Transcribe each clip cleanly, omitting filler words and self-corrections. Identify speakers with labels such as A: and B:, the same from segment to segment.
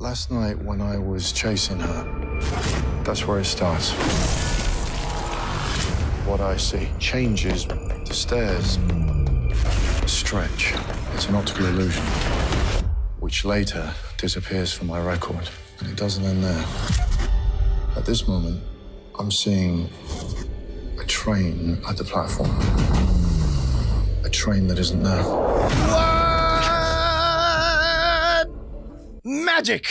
A: Last night when I was chasing her, that's where it starts. What I see changes. The stairs stretch. It's an optical illusion, which later disappears from my record. And it doesn't end there. At this moment, I'm seeing a train at the platform. A train that isn't there.
B: What? Magic!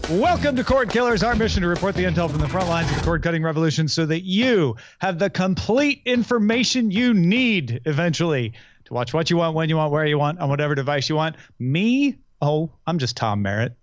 C: Welcome to Cordkillers, our mission to report the intel from the front lines of the cord-cutting revolution so that you have the complete information you need eventually to watch what you want, when you want, where you want, on whatever device you want. Me? Oh, I'm just Tom Merritt.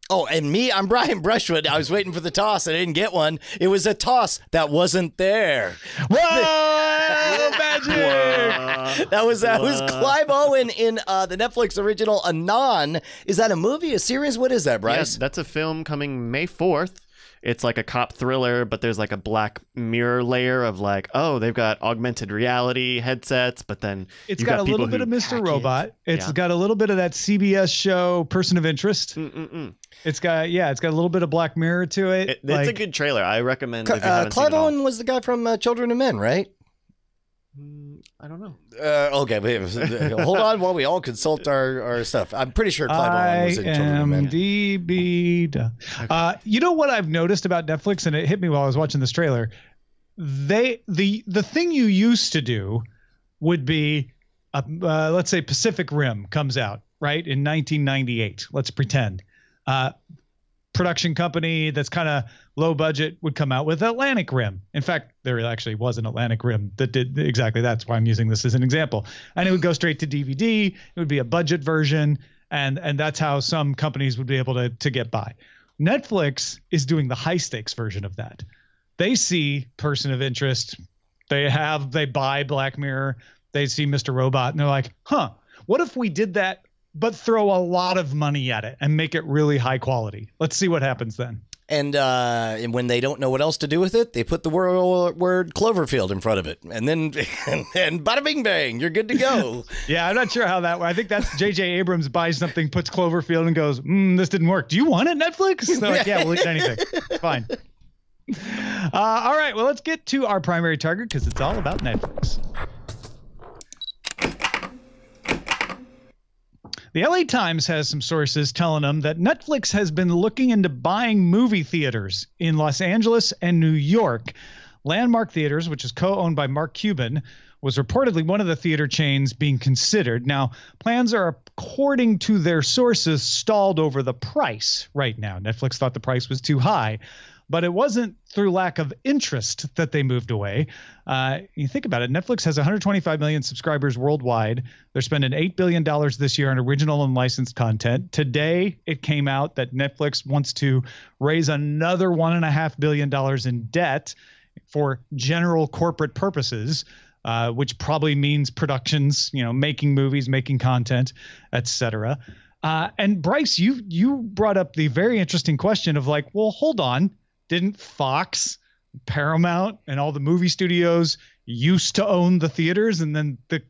B: Oh, and me, I'm Brian Brushwood. I was waiting for the toss. I didn't get one. It was a toss that wasn't there.
C: Whoa! Magic!
B: That was Clive Owen in the Netflix original Anon. Is that a movie, a series? What is that, Bryce?
D: Yeah, that's a film coming May 4th. It's like a cop thriller, but there's like a black mirror layer of like, oh, they've got augmented reality headsets, but then
C: it's got a little bit of Mr. Robot. It's got a little bit of that CBS show Person of Interest. It's got a little bit of Black Mirror to it.
D: It's a good trailer. I recommend. If you haven't
B: Clive
D: seen it all.
B: Owen was the guy from Children of Men, right?
D: I don't know.
B: Okay, hold on while we all consult our stuff. I'm pretty sure Clive Owen was in Children of Men.
C: IMDb. You know what I've noticed about Netflix, and it hit me while I was watching this trailer. The thing you used to do would be, let's say Pacific Rim comes out, right, in 1998. Let's pretend. Production company that's kind of low budget would come out with Atlantic Rim. In fact, there actually was an Atlantic Rim that did exactly that. That's why I'm using this as an example. And it would go straight to DVD. It would be a budget version. And that's how some companies would be able to get by. Netflix is doing the high stakes version of that. They see Person of Interest. They buy Black Mirror. They see Mr. Robot and they're like, what if we did that but throw a lot of money at it and make it really high quality? Let's see what happens then.
B: And when they don't know what else to do with it, they put the word Cloverfield in front of it. And then and bada bing bang, you're good to go.
C: Yeah, I'm not sure how that. I think that's J.J. Abrams buys something, puts Cloverfield and goes, this didn't work. Do you want it, Netflix? They're like, yeah, we'll eat anything. It's fine. All right, well, let's get to our primary target because it's all about Netflix. The LA Times has some sources telling them that Netflix has been looking into buying movie theaters in Los Angeles and New York. Landmark Theaters, which is co-owned by Mark Cuban, was reportedly one of the theater chains being considered. Now, plans are, according to their sources, stalled over the price right now. Netflix thought the price was too high. But it wasn't through lack of interest that they moved away. You think about it, Netflix has 125 million subscribers worldwide. They're spending $8 billion this year on original and licensed content. Today, it came out that Netflix wants to raise another $1.5 billion in debt for general corporate purposes, which probably means productions, making movies, making content, etc. And Bryce, you brought up the very interesting question of like, well, hold on. Didn't Fox, Paramount, and all the movie studios used to own the theaters, and then the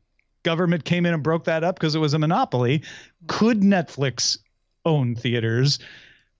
C: government came in and broke that up because it was a monopoly? Could Netflix own theaters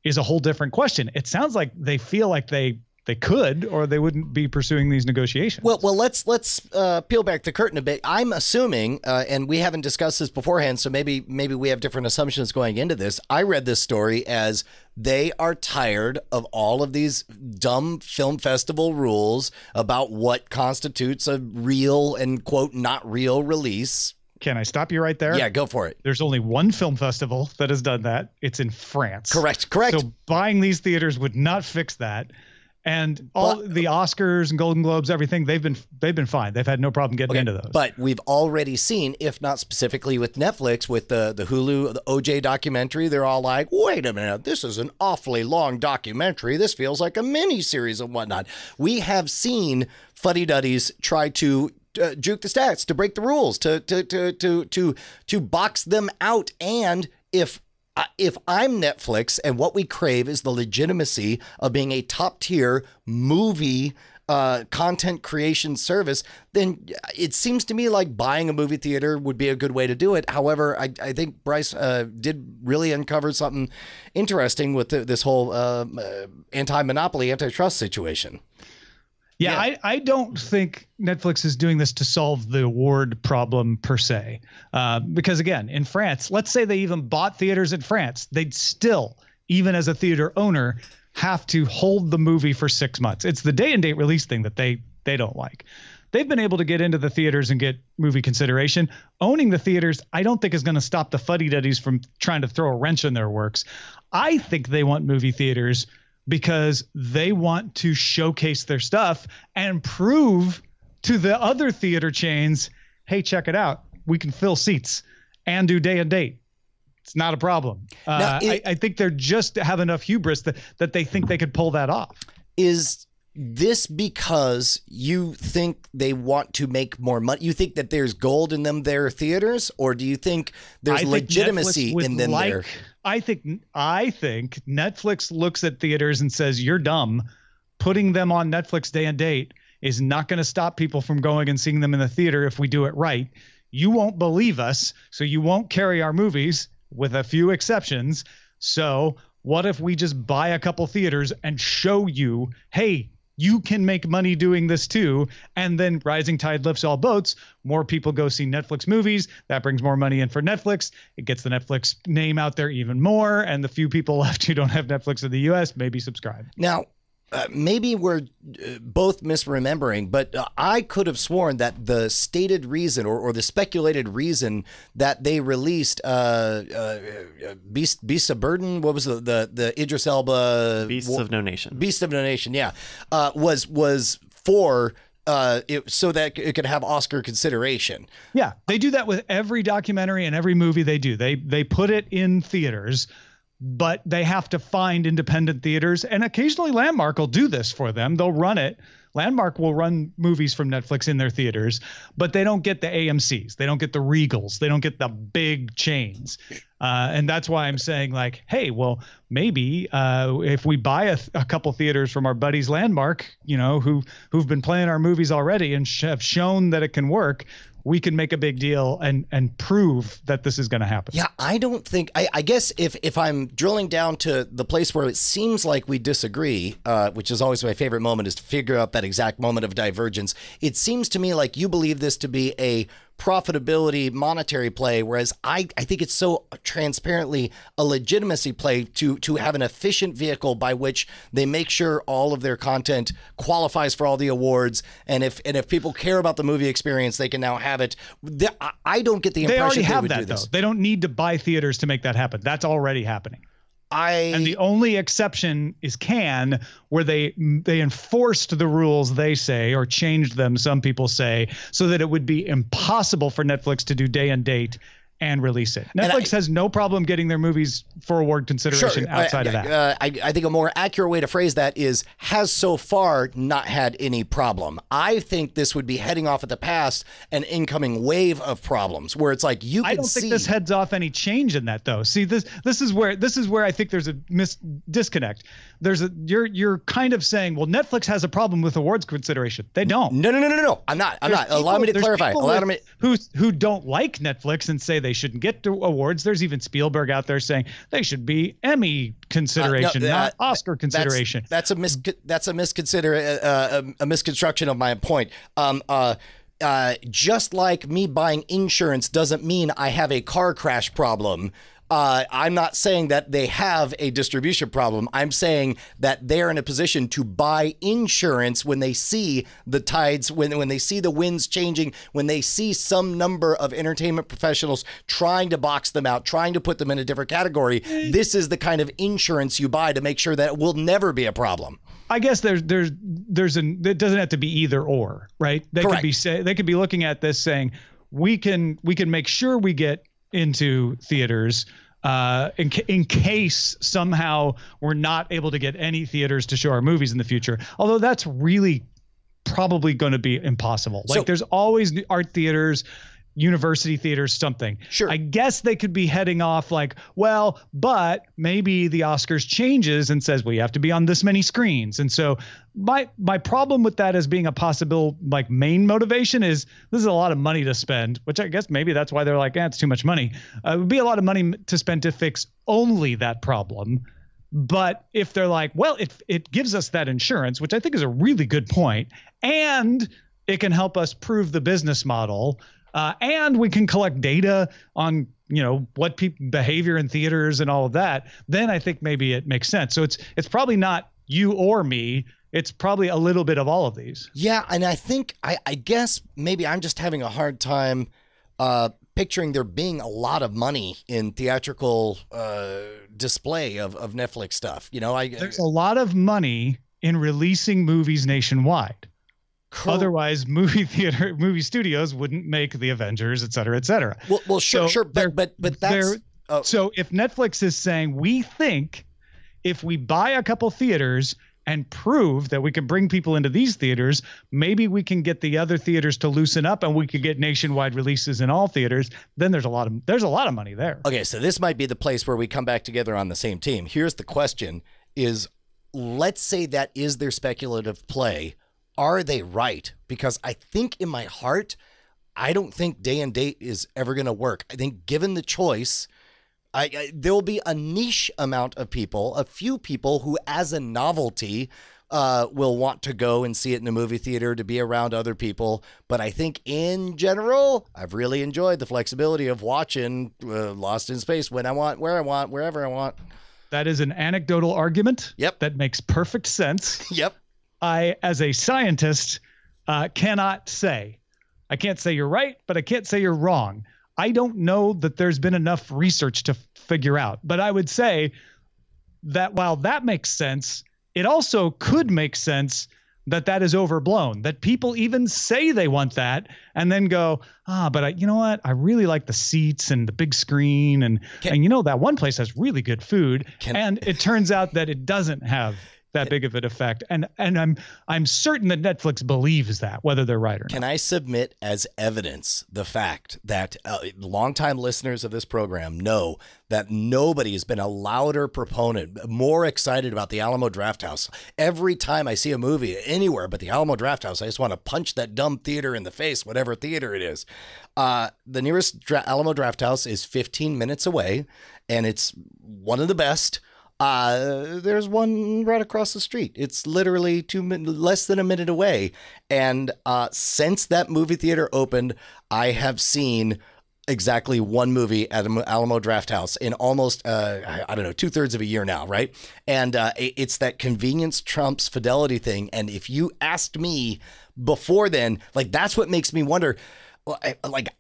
C: is a whole different question. It sounds like they feel like they could, or they wouldn't be pursuing these negotiations.
B: Well, let's peel back the curtain a bit. I'm assuming, and we haven't discussed this beforehand, so maybe we have different assumptions going into this. I read this story as they are tired of all of these dumb film festival rules about what constitutes a real and quote not real release.
C: Can I stop you right there?
B: Yeah, go for it.
C: There's only one film festival that has done that. It's in France.
B: Correct.
C: So buying these theaters would not fix that. And all the Oscars and Golden Globes, everything, they've been fine. They've had no problem getting into those.
B: But we've already seen, if not specifically with Netflix, with the Hulu, the OJ documentary, they're all like, wait a minute, this is an awfully long documentary. This feels like a mini series and whatnot. We have seen fuddy-duddies try to juke the stats, to break the rules, to box them out. And if I'm Netflix and what we crave is the legitimacy of being a top tier movie content creation service, then it seems to me like buying a movie theater would be a good way to do it. However, I think Bryce did really uncover something interesting with this whole anti-monopoly, antitrust situation.
C: Yeah, I don't think Netflix is doing this to solve the award problem per se. Because again, in France, let's say they even bought theaters in France, they'd still, even as a theater owner, have to hold the movie for 6 months. It's the day and date release thing that they don't like. They've been able to get into the theaters and get movie consideration. Owning the theaters, I don't think is going to stop the fuddy-duddies from trying to throw a wrench in their works. I think they want movie theaters because they want to showcase their stuff and prove to the other theater chains, hey, check it out. We can fill seats and do day and date. It's not a problem. I think they're just have enough hubris that they think they could pull that off.
B: Is this because you think they want to make more money? You think that there's gold in their theaters, or do you think there's legitimacy in them there? I think Netflix looks at theaters and says, you're dumb. Putting them on Netflix day and date is not going to stop people from going and seeing them in the theater if we do it right. You won't believe us, so you won't carry our movies, with a few exceptions. So what if we just buy a couple theaters and show you, hey, you can make money doing this too. And then rising tide lifts all boats. More people go see Netflix movies. That brings more money in for Netflix. It gets the Netflix name out there even more. And the few people left who don't have Netflix in the US maybe subscribe. Now, maybe we're both misremembering, but I could have sworn that the stated reason or the speculated reason that they released Beasts of Burden, what was the Idris Elba
D: Beasts of No Nation.
B: Beasts of No Nation, yeah, was for so that it could have Oscar consideration.
C: Yeah, they do that with every documentary and every movie they do. They put it in theaters, but they have to find independent theaters, and occasionally Landmark will do this for them. They'll run it. Landmark will run movies from Netflix in their theaters, but they don't get the AMCs. They don't get the Regals. They don't get the big chains. And that's why I'm saying, like, hey, well, maybe if we buy a couple theaters from our buddies Landmark, you know, who've been playing our movies already and have shown that it can work, we can make a big deal and prove that this is going to happen.
B: Yeah, I don't think, I guess if I'm drilling down to the place where it seems like we disagree, which is always my favorite moment, is to figure out that exact moment of divergence. It seems to me like you believe this to be a profitability monetary play, whereas I think it's so transparently a legitimacy play to have an efficient vehicle by which they make sure all of their content qualifies for all the awards, and if people care about the movie experience, they can now have it. I don't get the impression
C: they already have
B: would
C: that
B: do this.
C: though. They don't need to buy theaters to make that happen. That's already happening. And the only exception is Cannes, where they enforced the rules, they say, or changed them, some people say, so that it would be impossible for Netflix to do day and date and release it. Netflix has no problem getting their movies for award consideration outside of that.
B: I think a more accurate way to phrase that is has so far not had any problem. I think this would be heading off at the pass an incoming wave of problems where it's like you can see.
C: I don't think this heads off any change in that though. See, this is where I think there's a disconnect. You're kind of saying, well, Netflix has a problem with awards consideration. They don't.
B: No. I'm not. Allow me to clarify.
C: Who don't like Netflix and say they shouldn't get to awards. There's even Spielberg out there saying they should be Emmy consideration, not Oscar consideration.
B: That's a misconstruction of my point. Just like me buying insurance doesn't mean I have a car crash problem. I'm not saying that they have a distribution problem. I'm saying that they're in a position to buy insurance when they see the tides, when they see the winds changing, when they see some number of entertainment professionals trying to box them out, trying to put them in a different category. This is the kind of insurance you buy to make sure that it will never be a problem.
C: I guess it doesn't have to be either or, right? They could be looking at this saying, we can make sure we get into theaters in case somehow we're not able to get any theaters to show our movies in the future. Although that's really probably going to be impossible. Like there's always art theaters university theaters, something.
B: Sure.
C: I guess they could be heading off like, well, but maybe the Oscars changes and says, well, you have to be on this many screens. And so my problem with that as being a possible like main motivation is this is a lot of money to spend, which I guess maybe that's why they're like, it's too much money. It would be a lot of money to spend to fix only that problem. But if they're like, well, it gives us that insurance, which I think is a really good point, and it can help us prove the business model, and we can collect data on, what people behavior in theaters and all of that, then I think maybe it makes sense. So it's probably not you or me. It's probably a little bit of all of these.
B: Yeah. And I think, I guess maybe I'm just having a hard time picturing there being a lot of money in theatrical display of Netflix stuff.
C: There's a lot of money in releasing movies nationwide. Otherwise, movie studios wouldn't make the Avengers, et cetera, et cetera.
B: Well, sure, but that's
C: so if Netflix is saying we think if we buy a couple theaters and prove that we can bring people into these theaters, maybe we can get the other theaters to loosen up and we could get nationwide releases in all theaters. Then there's a lot of money there.
B: Okay, so this might be the place where we come back together on the same team. Here's the question: is let's say that is their speculative play. Are they right? Because I think in my heart, I don't think day and date is ever going to work. I think given the choice, there will be a niche amount of people, a few people who as a novelty will want to go and see it in a movie theater to be around other people. But I think in general, I've really enjoyed the flexibility of watching Lost in Space when I want, where I want, wherever I want.
C: That is an anecdotal argument.
B: Yep.
C: That makes perfect sense.
B: Yep.
C: I, as a scientist, cannot say. I can't say you're right, but I can't say you're wrong. I don't know that there's been enough research to figure out. But I would say that while that makes sense, it also could make sense that is overblown, that people even say they want that and then go, but you know what? I really like the seats and the big screen. And that one place has really good food. And it turns out that it doesn't have that big of an effect. And I'm certain that Netflix believes that, whether they're right or not.
B: Can I submit as evidence the fact that longtime listeners of this program know that nobody has been a louder proponent, more excited about the Alamo Drafthouse. Every time I see a movie anywhere but the Alamo Drafthouse, I just want to punch that dumb theater in the face, whatever theater it is. The nearest Alamo Drafthouse is 15 minutes away, and it's one of the best. There's one right across the street. It's literally less than a minute away. And since that movie theater opened, I have seen exactly one movie at Alamo Drafthouse in almost, 2/3 of a year now, right? And it's that convenience trumps fidelity thing. And if you asked me before then, like, that's what makes me wonder.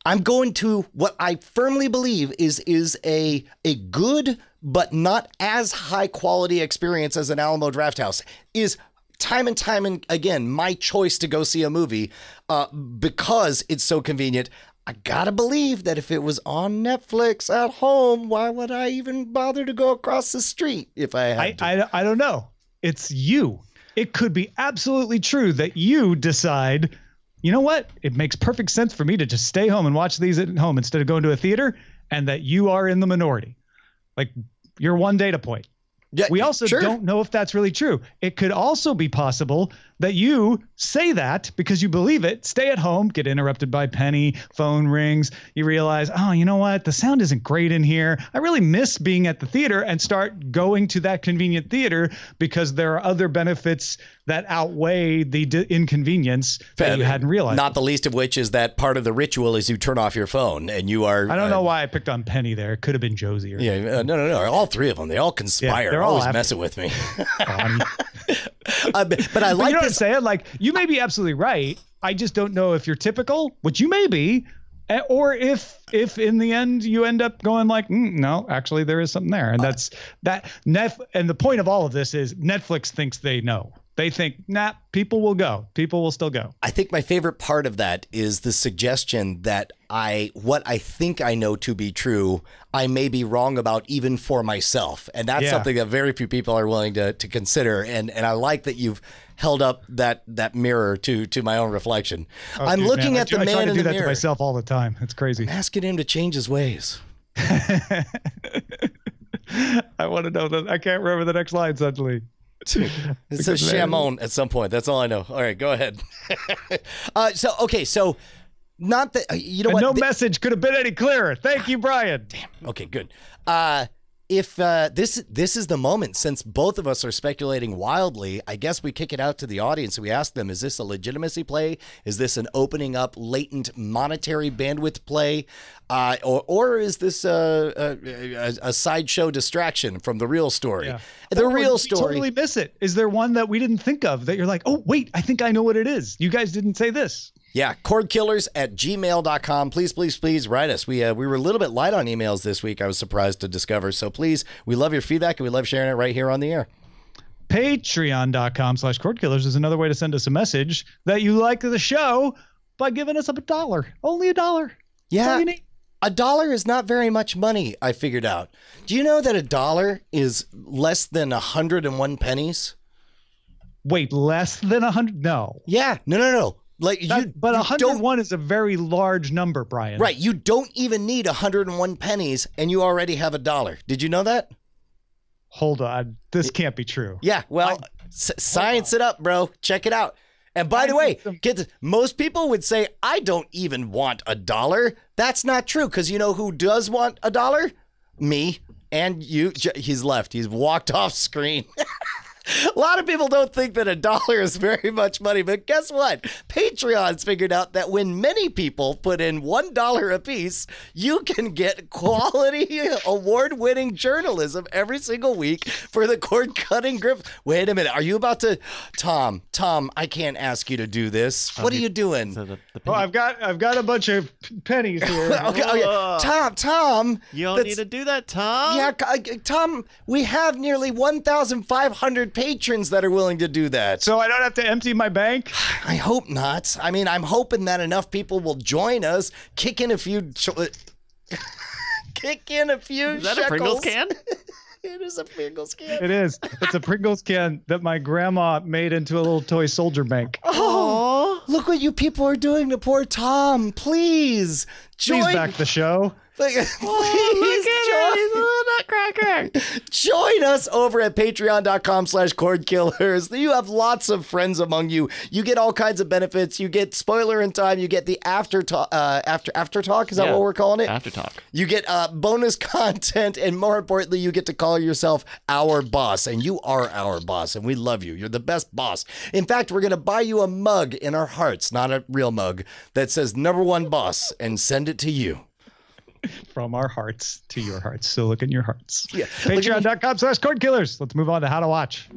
B: I'm going to what I firmly believe is a good but not as high quality experience as an Alamo Drafthouse is time and time and again my choice to go see a movie because it's so convenient. I gotta believe that if it was on Netflix at home, why would I even bother to go across the street if I had to?
C: I don't know. It's you. It could be absolutely true that you decide, you know what? It makes perfect sense for me to just stay home and watch these at home instead of going to a theater, and that you are in the minority. Like, you're one data point.
B: Yeah,
C: we also
B: sure.
C: don't know if that's really true. It could also be possible that you say that because you believe it, stay at home, get interrupted by Penny, phone rings. You realize, oh, you know what? The sound isn't great in here. I really miss being at the theater, and start going to that convenient theater because there are other benefits that outweigh the inconvenience that you hadn't realized.
B: Not the least of which is that part of the ritual is you turn off your phone and you are.
C: I don't know why I picked on Penny there. It could have been Josie. Or
B: no. All three of them. They all conspire.
C: Yeah,
B: they're always messing with me. But I like
C: you know
B: this.
C: What I'm saying? Like, you may be absolutely right. I just don't know if you're typical, which you may be, or if in the end you end up going like, no, actually there is something there. And that's that. And the point of all of this is Netflix thinks they know. They think, nah, people will go. People will still go.
B: I think my favorite part of that is the suggestion that what I think I know to be true, I may be wrong about even for myself. And that's something that very few people are willing to consider. And I like that you've held up that mirror to my own reflection. I'm looking at the man in the mirror. I try to do that to
C: myself all the time. It's crazy.
B: I'm asking him to change his ways.
C: I want to know that. I can't remember the next line suddenly.
B: It says Shamon at some point. That's all I know. All right, go ahead. So not that what?
C: No message could have been any clearer. Thank you, Brian.
B: Damn. Okay, good. If this is the moment, since both of us are speculating wildly, I guess we kick it out to the audience and we ask them: is this a legitimacy play? Is this an opening up latent monetary bandwidth play, or is this a sideshow distraction from the real story?
C: Yeah.
B: The real story.
C: Totally miss it. Is there one that we didn't think of that you're like, oh wait, I think I know what it is? You guys didn't say this.
B: Yeah, cordkillers@gmail.com. Please write us. We were a little bit light on emails this week. I was surprised to discover. So please, we love your feedback and we love sharing it right here on the air.
C: Patreon.com/Cordkillers is another way to send us a message that you like the show by giving us $1. Only $1.
B: Yeah. $1 is not very much money, I figured out. Do you know that $1 is less than 101 pennies?
C: Wait, less than 100? No.
B: Yeah. No. But
C: 101 is a very large number, Brian.
B: Right. You don't even need 101 pennies and you already have $1. Did you know that?
C: Hold on. This can't be true.
B: Yeah. Well, science it up, bro. Check it out. And by the way, kids, most people would say, I don't even want $1. That's not true. Because you know who does want $1? Me and you. He's left. He's walked off screen. A lot of people don't think that $1 is very much money, but guess what? Patreon's figured out that when many people put in $1 a piece, you can get quality award-winning journalism every single week for the cord-cutting grip. Wait a minute. Are you about to... Tom, I can't ask you to do this. What are you doing?
C: So I've got a bunch of pennies here.
B: Okay. Tom.
D: You don't need to do that, Tom.
B: Yeah, Tom, we have nearly 1,500 patrons that are willing to do that.
C: So I don't have to empty my bank?
B: I hope not. I mean, I'm hoping that enough people will join us, kick in a few
D: Is that a Pringles can?
B: It is a Pringles can.
C: It is. It's a Pringles can that my grandma made into a little toy soldier bank.
B: Oh, look what you people are doing to poor Tom. Please join.
C: Please back the show.
B: Look at He's a little nutcracker. Join us over at patreon.com/cordkillers. You have lots of friends among you. You get all kinds of benefits. You get spoiler in time. You get the after talk. Is that what we're calling it?
D: After talk.
B: You get bonus content, and more importantly, you get to call yourself our boss, and you are our boss, and we love you. You're the best boss. In fact, we're gonna buy you a mug in our hearts, not a real mug, that says #1 boss, and send it to you.
C: From our hearts to your hearts. So look in your hearts.
B: Yeah.
C: Patreon.com/Cordkillers. Let's move on to how to watch.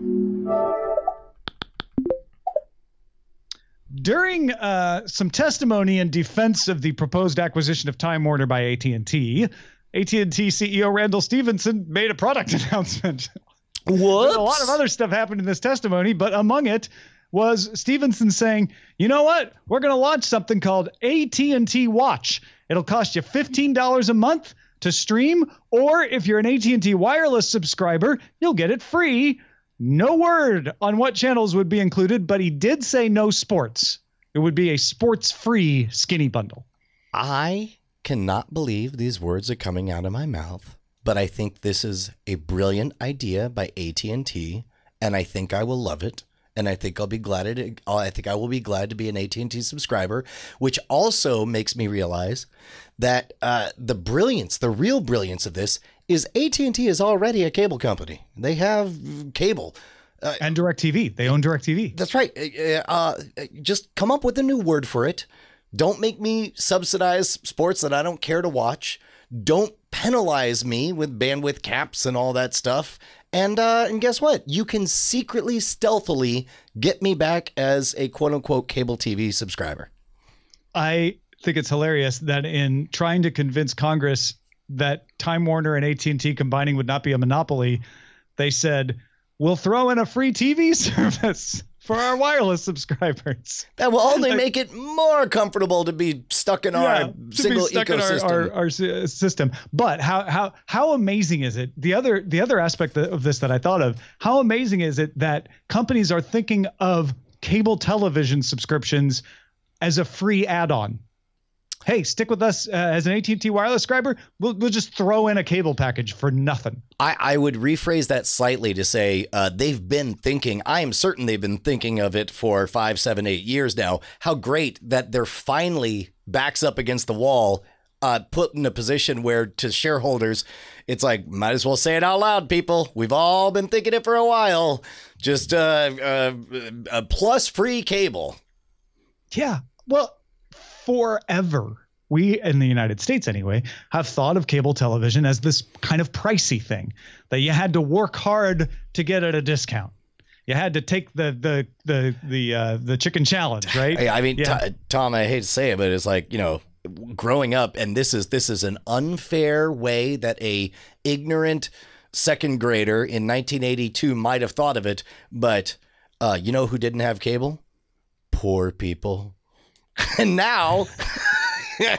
C: During some testimony in defense of the proposed acquisition of Time Warner by AT&T, AT&T CEO Randall Stevenson made a product announcement.
B: What?
C: A lot of other stuff happened in this testimony, but among it was Stevenson saying, you know what? We're going to launch something called AT&T Watch. It'll cost you $15 a month to stream, or if you're an AT&T wireless subscriber, you'll get it free. No word on what channels would be included, but he did say no sports. It would be a sports-free skinny bundle.
B: I cannot believe these words are coming out of my mouth, but I think this is a brilliant idea by AT&T, and I think I will love it. And I think I will be glad to be an AT&T subscriber, which also makes me realize that the real brilliance of this is AT&T is already a cable company. They have cable.
C: And DirecTV. They own DirecTV.
B: That's right. Just come up with a new word for it. Don't make me subsidize sports that I don't care to watch. Don't penalize me with bandwidth caps and all that stuff. And guess what? You can secretly, stealthily get me back as a quote-unquote cable TV subscriber.
C: I think it's hilarious that in trying to convince Congress that Time Warner and AT&T combining would not be a monopoly, they said, we'll throw in a free TV service. for our wireless subscribers.
B: That will only make it more comfortable to be stuck in our single ecosystem.
C: Our system. But how amazing is it? The other aspect of this that I thought of, how amazing is it that companies are thinking of cable television subscriptions as a free add-on? Hey, stick with us as an AT&T wireless subscriber. We'll just throw in a cable package for nothing.
B: I would rephrase that slightly to say they've been thinking, I am certain they've been thinking of it for 5, 7, 8 years now. How great that they're finally backs up against the wall, put in a position where to shareholders, it's like, might as well say it out loud, people. We've all been thinking it for a while. Just a plus free cable.
C: Yeah, well, forever, we in the United States anyway, have thought of cable television as this kind of pricey thing that you had to work hard to get at a discount. You had to take the chicken challenge, right?
B: Hey, I mean, Tom, I hate to say it, but it's like, growing up, and this is an unfair way that a ignorant second grader in 1982 might have thought of it, but you know who didn't have cable? Poor people. And now,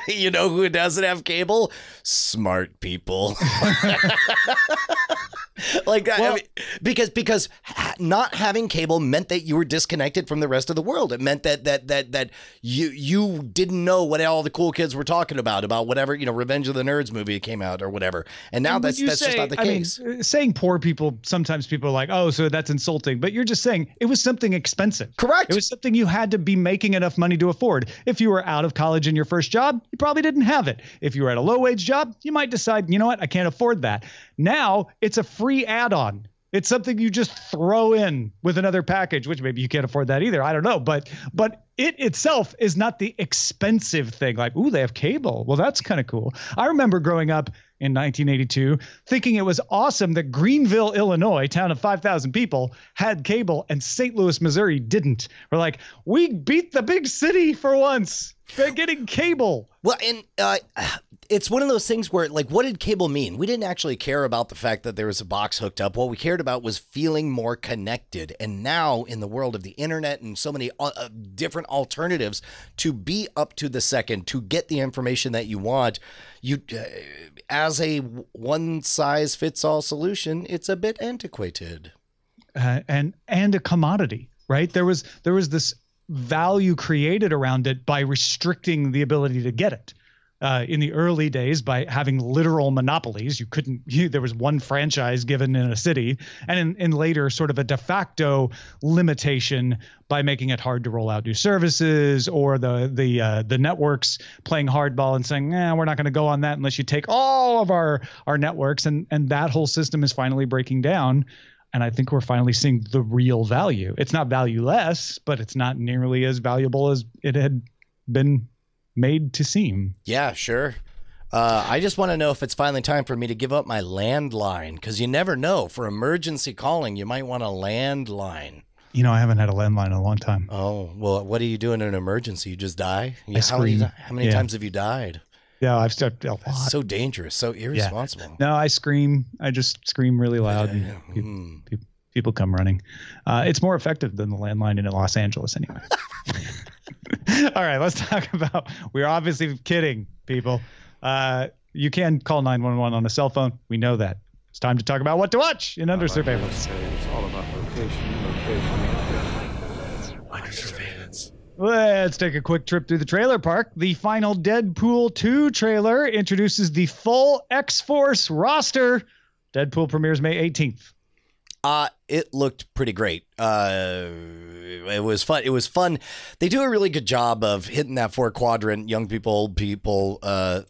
B: you know who doesn't have cable? Smart people. Like that.
C: Well,
B: I mean, because not having cable meant that you were disconnected from the rest of the world. It meant that you didn't know what all the cool kids were talking about whatever, Revenge of the Nerds movie came out or whatever. And now that's just not the case.
C: I mean, saying poor people, sometimes people are like, oh, so that's insulting. But you're just saying it was something expensive.
B: Correct.
C: It was something you had to be making enough money to afford. If you were out of college in your first job, you probably didn't have it. If you were at a low wage job, you might decide, you know what, I can't afford that. Now it's a free add-on. It's something you just throw in with another package, which maybe you can't afford that either. I don't know. But it itself is not the expensive thing. Like, ooh, they have cable. Well, that's kind of cool. I remember growing up in 1982 thinking it was awesome that Greenville, Illinois, town of 5,000 people, had cable and St. Louis, Missouri didn't. We're like, we beat the big city for once. They're getting cable.
B: Well, and it's one of those things where, like, what did cable mean? We didn't actually care about the fact that there was a box hooked up. What we cared about was feeling more connected. And now, in the world of the internet and so many different alternatives to be up to the second, to get the information that you want, you as a one-size-fits-all solution, it's a bit antiquated.
C: And a commodity, right? There was this value created around it by restricting the ability to get it. In the early days, by having literal monopolies, there was one franchise given in a city, and in later sort of a de facto limitation by making it hard to roll out new services, or the networks playing hardball and saying, we're not going to go on that unless you take all of our networks, and that whole system is finally breaking down. And I think we're finally seeing the real value. It's not valueless, but it's not nearly as valuable as it had been made to seem.
B: Yeah, sure. I just want to know if it's finally time for me to give up my landline, because you never know. For emergency calling, you might want a landline.
C: I haven't had a landline in a long time.
B: Oh, well, what do you do in an emergency? You just die? How many times have you died?
C: Yeah, I've stepped a lot.
B: So dangerous, so irresponsible.
C: Yeah. No, I scream. I just scream really loud. People come running. It's more effective than the landline in Los Angeles anyway. All right, let's talk about, we're obviously kidding, people. You can call 911 on a cell phone. We know that. It's time to talk about what to watch in Under Surveillance.
A: It's all about location. Under surveillance.
C: Let's take a quick trip through the trailer park. The final Deadpool 2 trailer introduces the full X-Force roster. Deadpool premieres May 18th.
B: It looked pretty great. It was fun. It was fun. They do a really good job of hitting that 4-quadrant young people, old people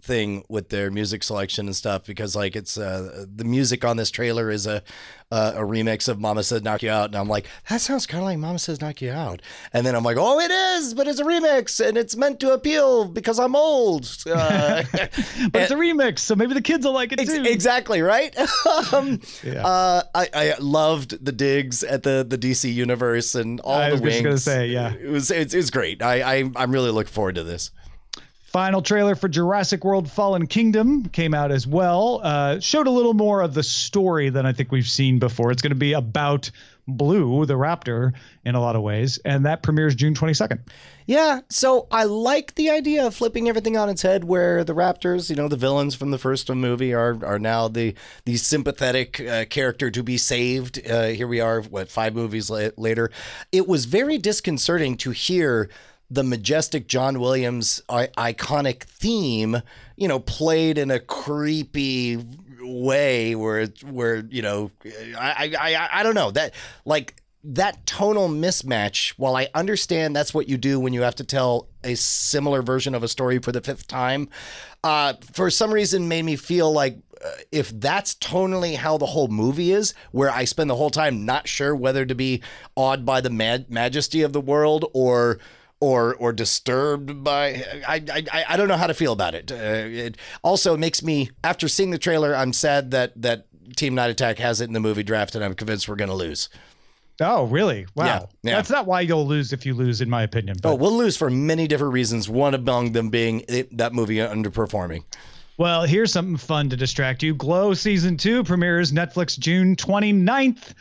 B: thing with their music selection and stuff, because like it's the music on this trailer is a remix of Mama Says Knock You Out, and I'm like, that sounds kind of like Mama Says Knock You Out, and then I'm like, oh, it is, but it's a remix and it's meant to appeal because I'm old.
C: But it's a remix, so maybe the kids will like it too.
B: Exactly, right? I loved the digs at the DC universe and all the wings.
C: I was just gonna say, yeah,
B: it's great. I'm really looking forward to this.
C: Final trailer for Jurassic World Fallen Kingdom came out as well. Showed a little more of the story than I think we've seen before. It's going to be about Blue, the raptor, in a lot of ways, and that premieres June 22nd.
B: Yeah, so I like the idea of flipping everything on its head, where the Raptors, you know, the villains from the first movie, are now the sympathetic character to be saved. Here we are, 5 movies later. It was very disconcerting to hear the majestic John Williams iconic theme, you know, played in a creepy way where you know, I don't know, that like that tonal mismatch. While I understand that's what you do when you have to tell a similar version of a story for the 5th time, for some reason made me feel like if that's tonally how the whole movie is, where I spend the whole time not sure whether to be awed by the majesty of the world or disturbed by, I don't know how to feel about it. It also makes me, after seeing the trailer, I'm sad that Team Night Attack has it in the movie draft, and I'm convinced we're going to lose.
C: Oh, really? Wow.
B: Yeah.
C: That's not why you'll lose if you lose, in my opinion. But...
B: Oh, we'll lose for many different reasons, one among them being that movie underperforming.
C: Well, here's something fun to distract you. Glow Season 2 premieres Netflix June 29th.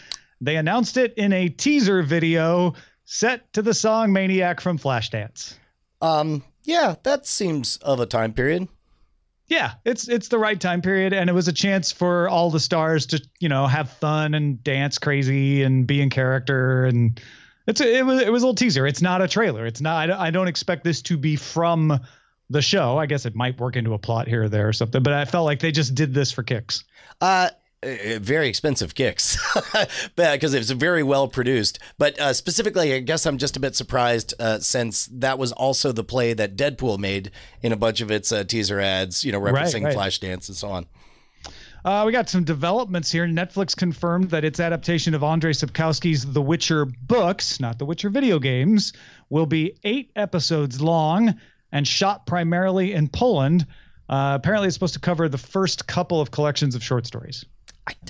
C: They announced it in a teaser video set to the song Maniac from Flashdance.
B: Yeah, that seems of a time period.
C: Yeah, it's the right time period, and it was a chance for all the stars to, you know, have fun and dance crazy and be in character, and it was a little teaser. It's not a trailer. It's not. I don't expect this to be from the show. I guess it might work into a plot here or there or something, but I felt like they just did this for kicks.
B: Very expensive kicks because it's very well produced. But specifically, I guess I'm just a bit surprised since that was also the play that Deadpool made in a bunch of its teaser ads, you know, referencing
C: right.
B: Flashdance and so on.
C: We got some developments here. Netflix confirmed that its adaptation of Andrzej Sapkowski's The Witcher books, not The Witcher video games, will be 8 episodes long and shot primarily in Poland. Apparently, it's supposed to cover the first couple of collections of short stories.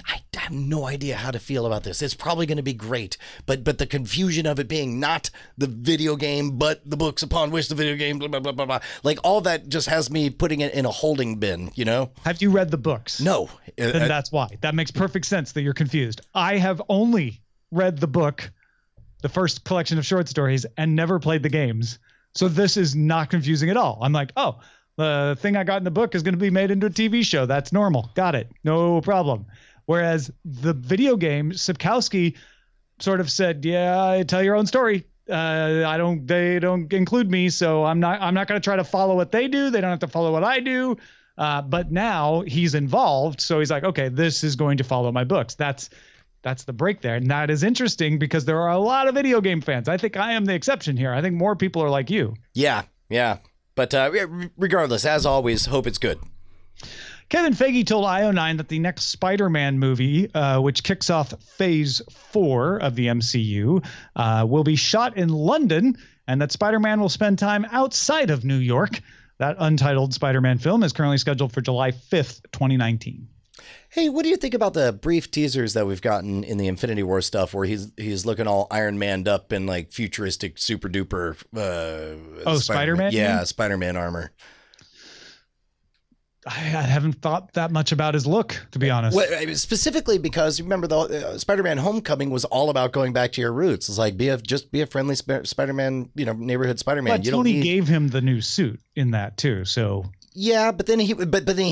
B: I have no idea how to feel about this. It's probably going to be great, but the confusion of it being not the video game, but the books upon which the video game, blah, blah, blah, blah, blah. Like all that just has me putting it in a holding bin, you know?
C: Have you read the books?
B: No.
C: Then that's why. That makes perfect sense that you're confused. I have only read the book, the first collection of short stories, and never played the games. So this is not confusing at all. I'm like, oh, the thing I got in the book is going to be made into a TV show. That's normal. Got it. No problem. Whereas the video game, Sapkowski sort of said, yeah, tell your own story. They don't include me. So I'm not going to try to follow what they do. They don't have to follow what I do. But now he's involved. So he's like, okay, this is going to follow my books. That's the break there. And that is interesting because there are a lot of video game fans. I think I am the exception here. I think more people are like you.
B: Yeah. But regardless, as always, hope it's good.
C: Kevin Feige told IO9 that the next Spider-Man movie, which kicks off Phase 4 of the MCU, will be shot in London, and that Spider-Man will spend time outside of New York. That untitled Spider-Man film is currently scheduled for July 5th, 2019.
B: Hey, what do you think about the brief teasers that we've gotten in the Infinity War stuff where he's looking all Iron Manned up in like futuristic super duper
C: Spider-Man?
B: Yeah, Spider-Man armor.
C: I haven't thought that much about his look, to be honest.
B: Well, specifically because remember the Spider-Man Homecoming was all about going back to your roots. It's like just be a friendly Spider-Man, you know, neighborhood Spider-Man.
C: But Tony gave him the new suit in that too, so.
B: Yeah, but then he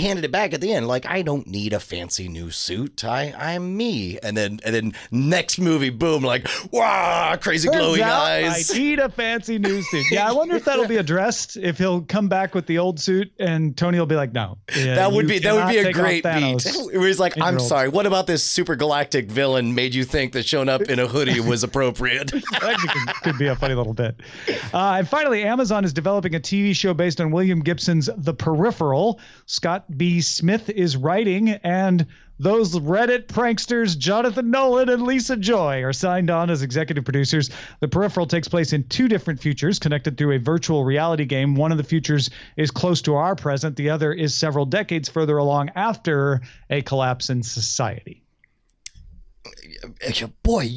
B: handed it back at the end. Like, I don't need a fancy new suit. I'm me. And then next movie, boom, like, wow, crazy glowing eyes.
C: I need a fancy new suit. Yeah, I wonder if that'll be addressed. If he'll come back with the old suit, and Tony will be like, no.
B: That would be a great beat. It was like, I'm sorry. What about this super galactic villain made you think that showing up in a hoodie was appropriate?
C: That could be a funny little bit. And finally, Amazon is developing a TV show based on William Gibson's The Peripheral. Scott B. Smith is writing, and those Reddit pranksters Jonathan Nolan and Lisa Joy are signed on as executive producers. The Peripheral takes place in 2 different futures connected through a virtual reality game. One of the futures is close to our present. The other is several decades further along after a collapse in society.
B: Boy,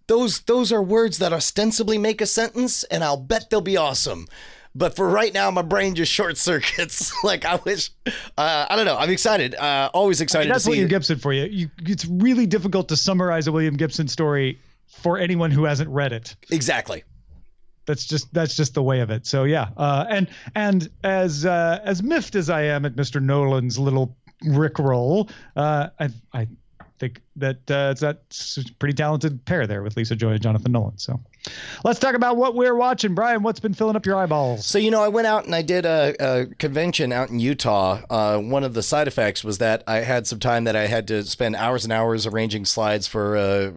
B: those are words that ostensibly make a sentence, and I'll bet they'll be awesome. But for right now, my brain just short circuits. Like, I wish, I don't know. I'm excited. Always excited
C: That's
B: to see
C: William Gibson for you. It's really difficult to summarize a William Gibson story for anyone who hasn't read it.
B: Exactly.
C: That's just the way of it. So yeah, and as miffed as I am at Mr. Nolan's little rickroll, I think that that's a pretty talented pair there with Lisa Joy and Jonathan Nolan. So let's talk about what we're watching. Brian, what's been filling up your eyeballs?
B: So, I went out and I did a convention out in Utah. One of the side effects was that I had some time that I had to spend hours and hours arranging slides for a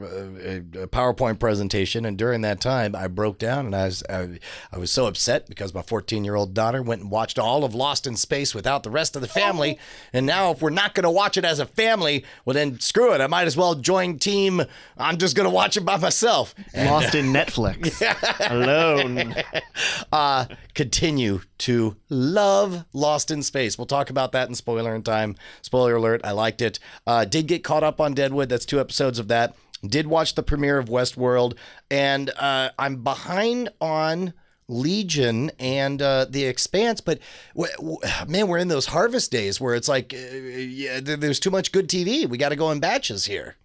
B: PowerPoint presentation. And during that time, I broke down and I was so upset because my 14-year-old daughter went and watched all of Lost in Space without the rest of the family. And now if we're not going to watch it as a family, well, then screw it. I might as well join team. I'm just going to watch it by myself.
D: Lost in Netflix. Alone.
B: Continue to love Lost in Space. We'll talk about that in spoiler in time. Spoiler alert, I liked it. Did get caught up on Deadwood. That's 2 episodes of that. Did watch the premiere of Westworld. And I'm behind on Legion and The Expanse, but man, we're in those harvest days where it's like there's too much good TV. We got to go in batches here.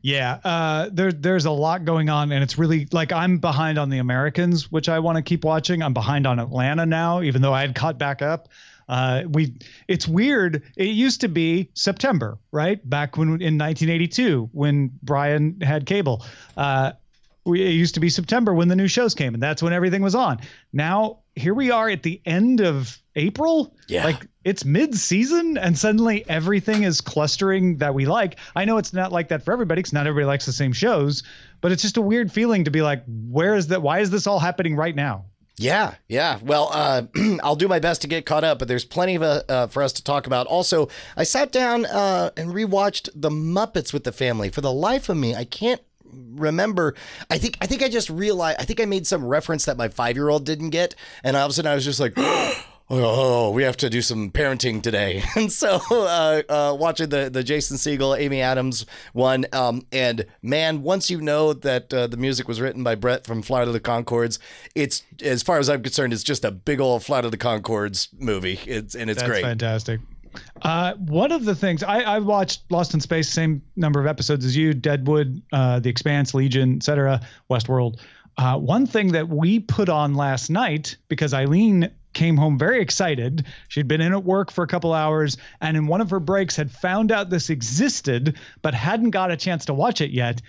C: Yeah, there's a lot going on, and it's really like I'm behind on The Americans, which I want to keep watching. I'm behind on Atlanta now, even though I had caught back up. It's weird. It used to be September, right? Back in 1982 when Brian had cable. It used to be September when the new shows came, and that's when everything was on. Now, here we are at the end of April.
B: Yeah.
C: Like, it's mid-season, and suddenly everything is clustering that we like. I know it's not like that for everybody, because not everybody likes the same shows, but it's just a weird feeling to be like, why is this all happening right now?
B: Yeah. Well, I'll do my best to get caught up, but there's plenty of for us to talk about. Also, I sat down and rewatched The Muppets with the family. For the life of me, I can't remember. I think I just realized, I think I made some reference that my 5-year-old didn't get, and all of a sudden I was just like, oh, we have to do some parenting today. And so watching the Jason Segel, Amy Adams one, and man, once you know that the music was written by Brett from Flight of the Conchords, it's, as far as I'm concerned, it's just a big old Flight of the Conchords movie. It's
C: That's
B: great.
C: Fantastic. One of the things I watched Lost in Space, same number of episodes as you, Deadwood, The Expanse, Legion, etc., Westworld. One thing that we put on last night, because Eileen came home very excited. She'd been in at work for a couple hours, and in one of her breaks had found out this existed, but hadn't got a chance to watch it yet,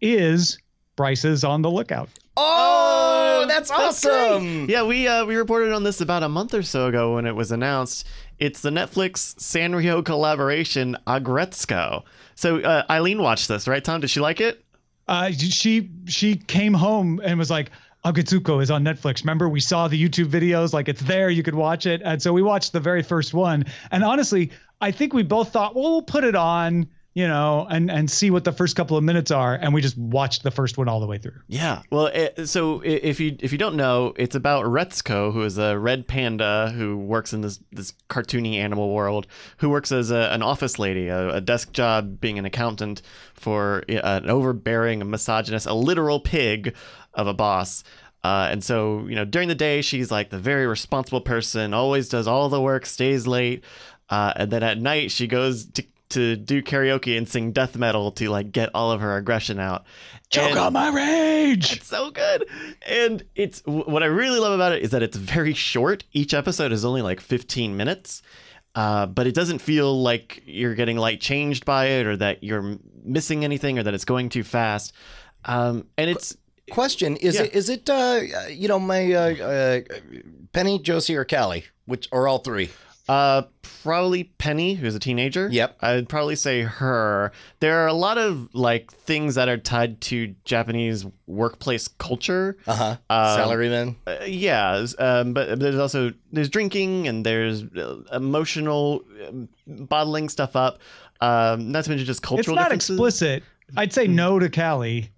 C: is Bryce's On the Lookout.
B: Oh, that's awesome.
D: Great. Yeah, we reported on this about a month or so ago when it was announced. It's the Netflix Sanrio collaboration, Agretzko. So Eileen watched this, right, Tom? Did she like it?
C: She came home and was like, Agretsuko is on Netflix. Remember, we saw the YouTube videos, like it's there, you could watch it. And so we watched the very first one. And honestly, I think we both thought, well, we'll put it on, and see what the first couple of minutes are. And we just watched the first one all the way through.
D: Yeah. Well, so if you don't know, it's about Retsuko, who is a red panda who works in this cartoony animal world, who works as an office lady, a desk job being an accountant for an overbearing, misogynist, a literal pig of a boss. And so, during the day, she's like the very responsible person, always does all the work, stays late. And then at night, she goes to do karaoke and sing death metal to like get all of her aggression out.
C: Choke on my rage.
D: It's so good. And it's what I really love about it is that it's very short. Each episode is only like 15 minutes. But it doesn't feel like you're getting light changed by it or that you're missing anything or that it's going too fast. And it's
B: question is it my Penny, Josie, or Callie, which or all three?
D: Probably Penny, who's a teenager.
B: Yep.
D: I'd probably say her. There are a lot of like things that are tied to Japanese workplace culture.
B: Salarymen.
D: But there's drinking and there's emotional bottling stuff up. Not to mention just cultural differences.
C: It's not explicit. I'd say no to Callie,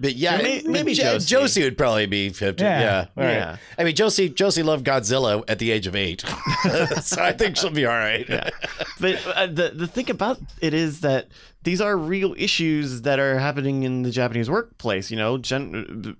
B: But yeah,
D: maybe
B: Josie would probably be 50. Yeah. All right. I mean, Josie loved Godzilla at the age of 8. So I think she'll be all right.
D: Yeah. But the thing about it is that these are real issues that are happening in the Japanese workplace. You know,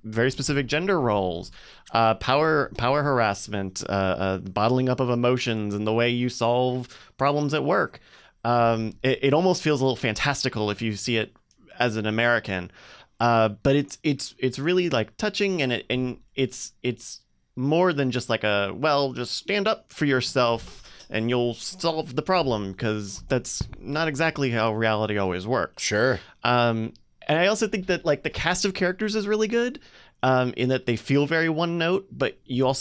D: very specific gender roles, power harassment, bottling up of emotions, and the way you solve problems at work. It almost feels a little fantastical if you see it as an American, but it's really like touching, and it's more than just like just stand up for yourself and you'll solve the problem, because that's not exactly how reality always works.
B: Sure.
D: And I also think that like the cast of characters is really good, in that they feel very one note, but you'll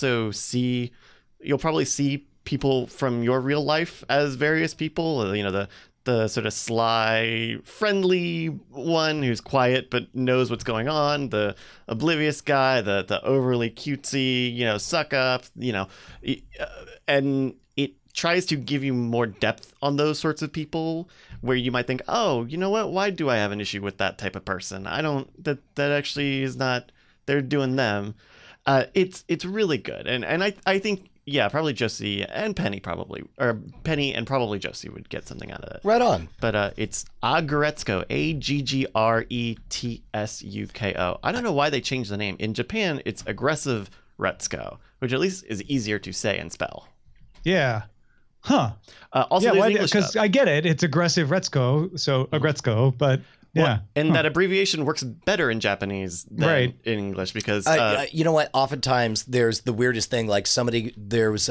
D: probably see people from your real life as various people. You know, the sort of sly, friendly one who's quiet but knows what's going on, the oblivious guy, the overly cutesy, you know, suck up, you know, and it tries to give you more depth on those sorts of people, where you might think, oh, you know what, why do I have an issue with that type of person? That actually is not, they're doing them. It's really good, and I think, yeah, probably Josie and Penny and probably Josie would get something out of it.
B: Right on.
D: But it's Agretsuko, Aggretsuko. I don't know why they changed the name. In Japan, it's Aggressive Retsuko, which at least is easier to say and spell.
C: Yeah. Huh.
D: Also,
C: yeah, because I get it. It's Aggressive Retsuko, so Agretsuko, but yeah.
D: And that abbreviation works better in Japanese than in English, because
B: you know what? Oftentimes there's the weirdest thing. Like there was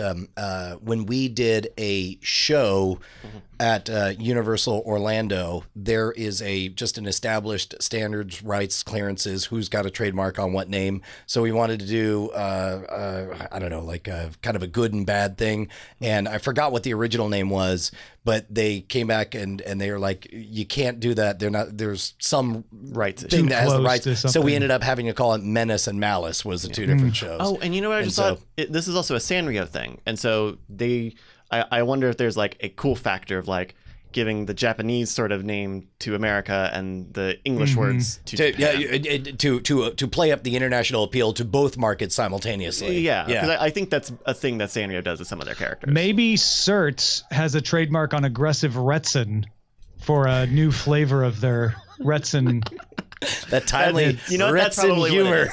B: when we did a show at Universal Orlando, there is just an established standards, rights, clearances, who's got a trademark on what name. So we wanted to do I don't know, like kind of a good and bad thing, and I forgot what the original name was. But they came back and they were like, you can't do that. There's some
D: rights
B: thing that has the rights. So we ended up having to call it Menace and Malice was the two different shows.
D: Oh, and you know what I just thought? This is also a Sanrio thing. And so I wonder if there's like a cool factor of like giving the Japanese sort of name to America and the English words to Japan.
B: To play up the international appeal to both markets simultaneously.
D: Yeah, because I think that's a thing that Sanrio does with some of their characters.
C: Maybe Certs has a trademark on Aggressive Retsin for a new flavor of their Retsin.
B: That timely
D: Retsin
B: humor.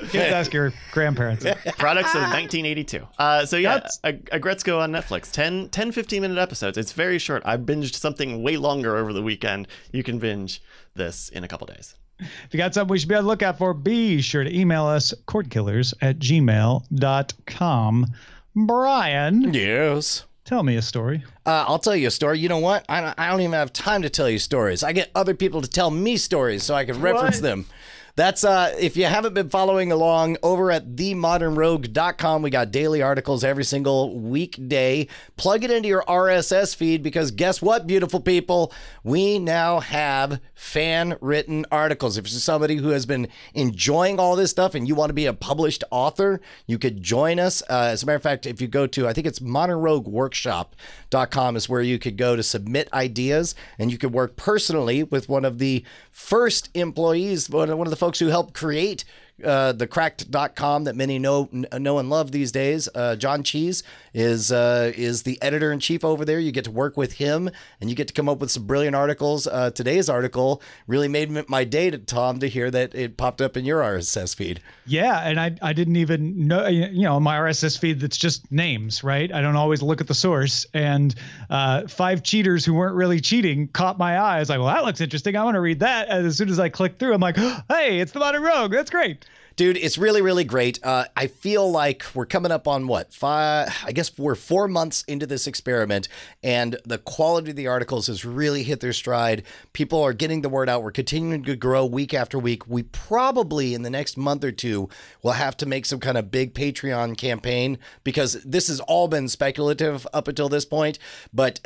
C: Just ask your grandparents.
D: Products of 1982. So yeah, Agretsuko on Netflix. 15-minute episodes. It's very short. I binged something way longer over the weekend. You can binge this in a couple days.
C: If you got something we should be on the lookout for, be sure to email us, cordkillers@gmail.com. Brian.
B: Yes.
C: Tell me a story.
B: I'll tell you a story. You know what? I don't even have time to tell you stories. I get other people to tell me stories so I can reference them. That's if you haven't been following along over at themodernrogue.com, we got daily articles every single weekday. Plug it into your RSS feed, because guess what, beautiful people? We now have fan-written articles. If you're somebody who has been enjoying all this stuff and you want to be a published author, you could join us. As a matter of fact, if you go to, I think it's modernrogueworkshop.com is where you could go to submit ideas, and you could work personally with one of the first employees, one of the folks who helped create the cracked.com that many know and love these days. John Cheese is the editor-in-chief over there. You get to work with him, and you get to come up with some brilliant articles. Today's article really made my day, Tom, to hear that it popped up in your RSS feed.
C: Yeah, and I didn't even know, my RSS feed, that's just names, right? I don't always look at the source, and 5 cheaters who weren't really cheating caught my eye. I was like, well, that looks interesting. I want to read that. And as soon as I clicked through, I'm like, hey, it's the Modern Rogue. That's great.
B: Dude, it's really, really great. I feel like we're coming up on I guess we're 4 months into this experiment, and the quality of the articles has really hit their stride. People are getting the word out. We're continuing to grow week after week. We probably in the next month or two will have to make some kind of big Patreon campaign, because this has all been speculative up until this point. But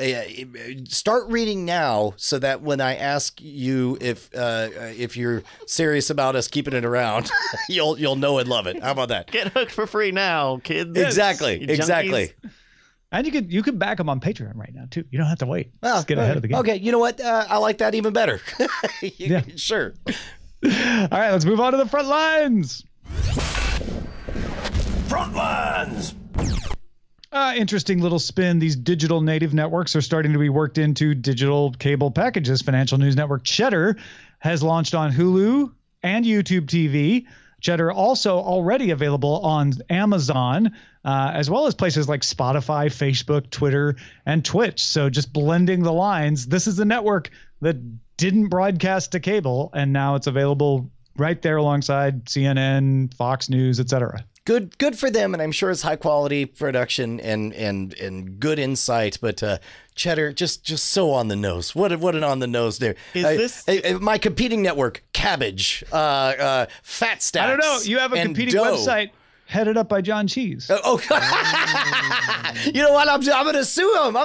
B: start reading now, so that when I ask you if you're serious about us keeping it around, you'll know and love it. How about that?
D: Get hooked for free now, kids.
B: Exactly.
C: And you could back them on Patreon right now too. You don't have to wait. Well, just get ahead of the game.
B: Okay, you know what? I like that even better.
C: Yeah.
B: Sure.
C: All right, let's move on to the front lines.
E: Front lines.
C: Interesting little spin. These digital native networks are starting to be worked into digital cable packages. Financial news network Cheddar has launched on Hulu and YouTube TV. Cheddar also already available on Amazon, as well as places like Spotify, Facebook, Twitter, and Twitch. So just blending the lines. This is a network that didn't broadcast to cable, and now it's available right there alongside CNN, Fox News, etc.
B: Good for them, and I'm sure it's high quality production and good insight. But Cheddar, just so on the nose. What an on the nose there.
D: Is this
B: my competing network? Cabbage, Fat Stacks.
C: I don't know. You have a competing website headed up by John Cheese.
B: You know what? I'm gonna sue him.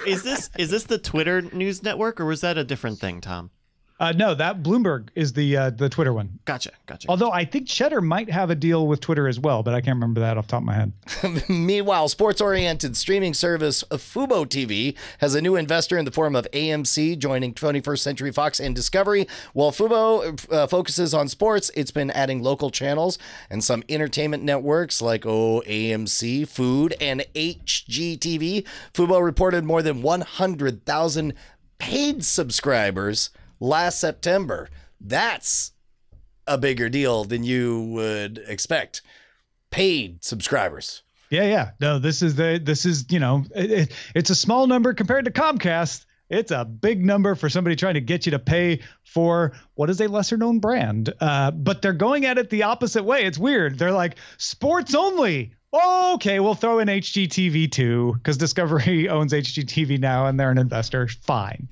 D: Is this the Twitter news network, or was that a different thing, Tom?
C: No, that Bloomberg is the Twitter one.
D: Gotcha.
C: Although I think Cheddar might have a deal with Twitter as well, but I can't remember that off the top of my head.
B: Meanwhile, sports-oriented streaming service Fubo TV has a new investor in the form of AMC, joining 21st Century Fox and Discovery. While Fubo focuses on sports, it's been adding local channels and some entertainment networks like AMC, Food, and HGTV. Fubo reported more than 100,000 paid subscribers last September. That's a bigger deal than you would expect. Paid subscribers.
C: Yeah. No, this is it's a small number compared to Comcast. It's a big number for somebody trying to get you to pay for what is a lesser known brand. But they're going at it the opposite way. It's weird. They're like, sports only. Okay, we'll throw in HGTV too, because Discovery owns HGTV now and they're an investor. Fine.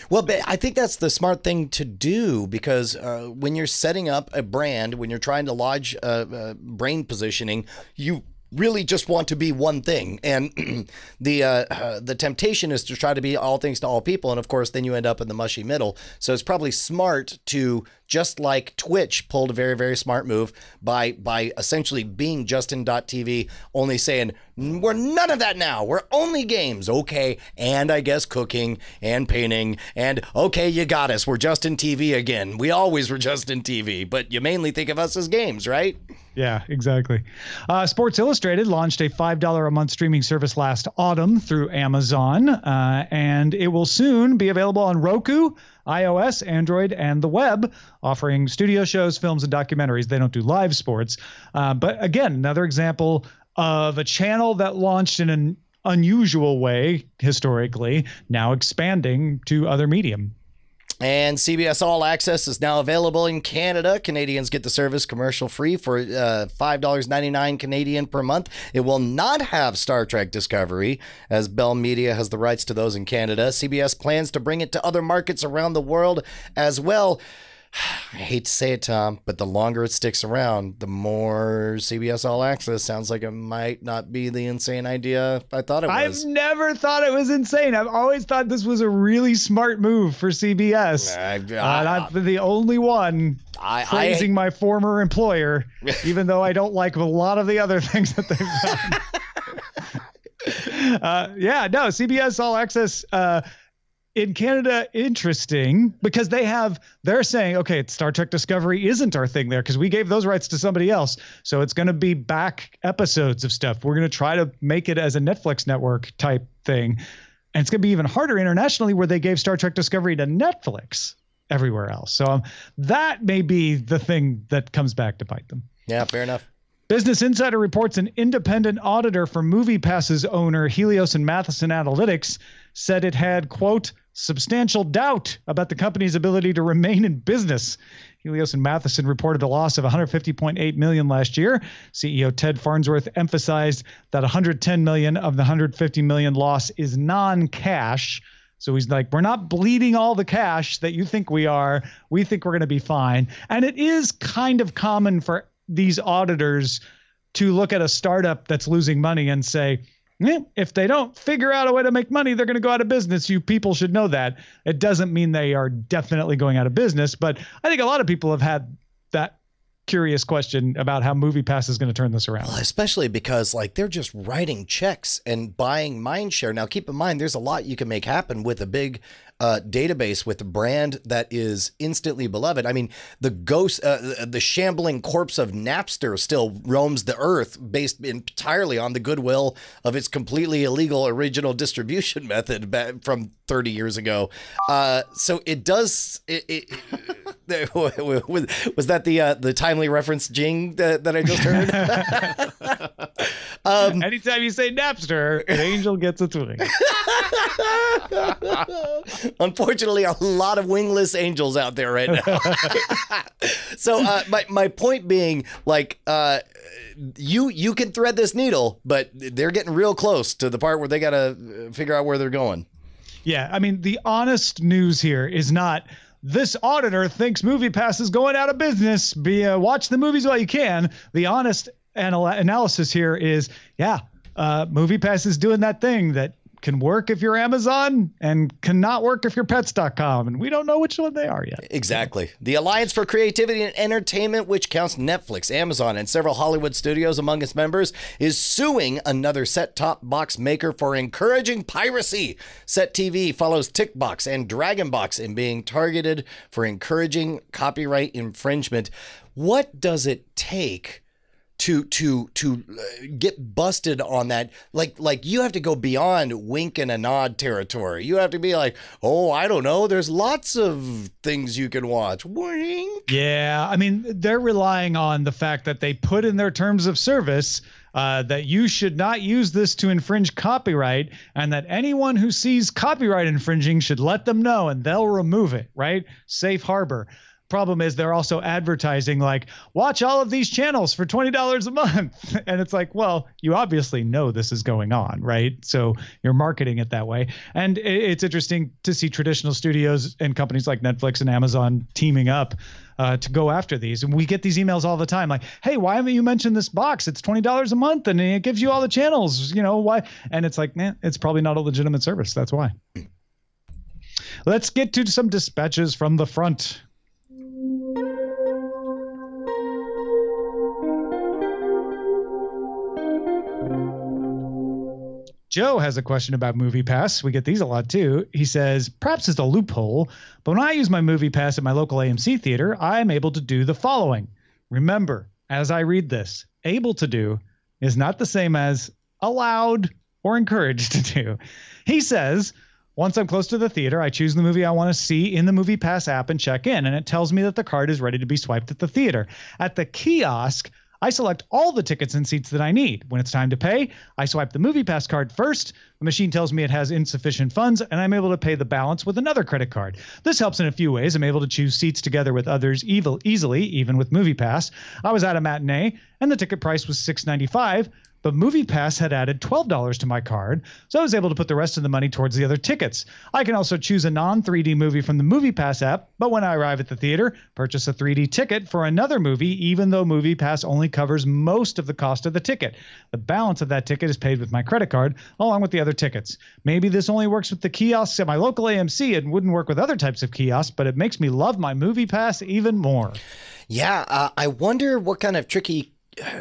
B: Well, but I think that's the smart thing to do, because when you're setting up a brand, when you're trying to lodge brand positioning, you really just want to be one thing. And the temptation is to try to be all things to all people. And of course, then you end up in the mushy middle. So it's probably smart to, just like Twitch pulled a very, very smart move by essentially being Justin.tv, only saying, we're none of that now. We're only games. Okay. And I guess cooking and painting. And okay, you got us. We're Justin TV again. We always were Justin TV, but you mainly think of us as games, right?
C: Yeah, exactly. Sports Illustrated launched a $5 a month streaming service last autumn through Amazon, and it will soon be available on Roku, iOS, Android, and the web, offering studio shows, films, and documentaries. They don't do live sports. But again, another example of a channel that launched in an unusual way historically, now expanding to other medium.
B: And CBS All Access is now available in Canada. Canadians get the service commercial-free for $5.99 Canadian per month. It will not have Star Trek Discovery, as Bell Media has the rights to those in Canada. CBS plans to bring it to other markets around the world as well. I hate to say it, Tom, but the longer it sticks around, the more CBS All Access sounds like it might not be the insane idea I thought it was.
C: I've never thought it was insane. I've always thought this was a really smart move for CBS. I'm the only one praising my former employer, even though I don't like a lot of the other things that they've done. CBS All Access in Canada, interesting, because they're saying, okay, Star Trek Discovery isn't our thing there because we gave those rights to somebody else. So it's going to be back episodes of stuff. We're going to try to make it as a Netflix network type thing. And it's going to be even harder internationally, where they gave Star Trek Discovery to Netflix everywhere else. So that may be the thing that comes back to bite them.
B: Yeah, fair enough.
C: Business Insider reports an independent auditor for MoviePass's owner, Helios and Matheson Analytics, said it had, quote, substantial doubt about the company's ability to remain in business. Helios and Matheson reported a loss of $150.8 million last year. CEO Ted Farnsworth emphasized that $110 million of the $150 million loss is non-cash. So he's like, we're not bleeding all the cash that you think we are. We think we're going to be fine. And it is kind of common for these auditors to look at a startup that's losing money and say, if they don't figure out a way to make money, they're going to go out of business. You people should know that. It doesn't mean they are definitely going out of business, but I think a lot of people have had that curious question about how MoviePass is going to turn this around.
B: Well, especially because they're just writing checks and buying mind share. Now, keep in mind, there's a lot you can make happen with a big database with a brand that is instantly beloved. I mean, the ghost, the shambling corpse of Napster still roams the earth based entirely on the goodwill of its completely illegal original distribution method from 30 years ago. So it does. Was that the timely reference jing that I just heard?
C: Anytime you say Napster, an angel gets a twing.
B: Unfortunately, a lot of wingless angels out there right now. So my point being, like, you can thread this needle, but they're getting real close to the part where they got to figure out where they're going.
C: Yeah, I mean, the honest news here is not this auditor thinks MoviePass is going out of business. Watch the movies while you can. The honest analysis here is, MoviePass is doing that thing that can work if you're Amazon and cannot work if you're Pets.com. And we don't know which one they are yet.
B: Exactly. The Alliance for Creativity and Entertainment, which counts Netflix, Amazon, and several Hollywood studios among its members, is suing another set-top box maker for encouraging piracy. Set TV follows Tickbox and Dragonbox in being targeted for encouraging copyright infringement. What does it take to get busted on that? Like you have to go beyond wink and a nod territory. You have to be like, oh, I don't know, there's lots of things you can watch. Wink.
C: Yeah, I mean, they're relying on the fact that they put in their terms of service that you should not use this to infringe copyright, and that anyone who sees copyright infringing should let them know and they'll remove it, right? Safe harbor. Problem is they're also advertising like, watch all of these channels for $20 a month. And it's like, well, you obviously know this is going on, right? So you're marketing it that way. And it's interesting to see traditional studios and companies like Netflix and Amazon teaming up to go after these. And we get these emails all the time like, hey, why haven't you mentioned this box? It's $20 a month and it gives you all the channels, why? And it's like, man, it's probably not a legitimate service. That's why. Let's get to some dispatches from the front. Joe has a question about MoviePass. We get these a lot too. He says, perhaps it's a loophole, but when I use my MoviePass at my local AMC theater, I'm able to do the following. Remember, as I read this, able to do is not the same as allowed or encouraged to do. He says, once I'm close to the theater, I choose the movie I want to see in the MoviePass app and check in, and it tells me that the card is ready to be swiped at the theater. At the kiosk, I select all the tickets and seats that I need. When it's time to pay, I swipe the MoviePass card first. The machine tells me it has insufficient funds, and I'm able to pay the balance with another credit card. This helps in a few ways. I'm able to choose seats together with others easily, even with MoviePass. I was at a matinee, and the ticket price was $6.95, but MoviePass had added $12 to my card, so I was able to put the rest of the money towards the other tickets. I can also choose a non-3D movie from the MoviePass app, but when I arrive at the theater, purchase a 3D ticket for another movie, even though MoviePass only covers most of the cost of the ticket. The balance of that ticket is paid with my credit card, along with the other tickets. Maybe this only works with the kiosks at my local AMC and wouldn't work with other types of kiosks, but it makes me love my MoviePass even more.
B: Yeah, I wonder what kind of tricky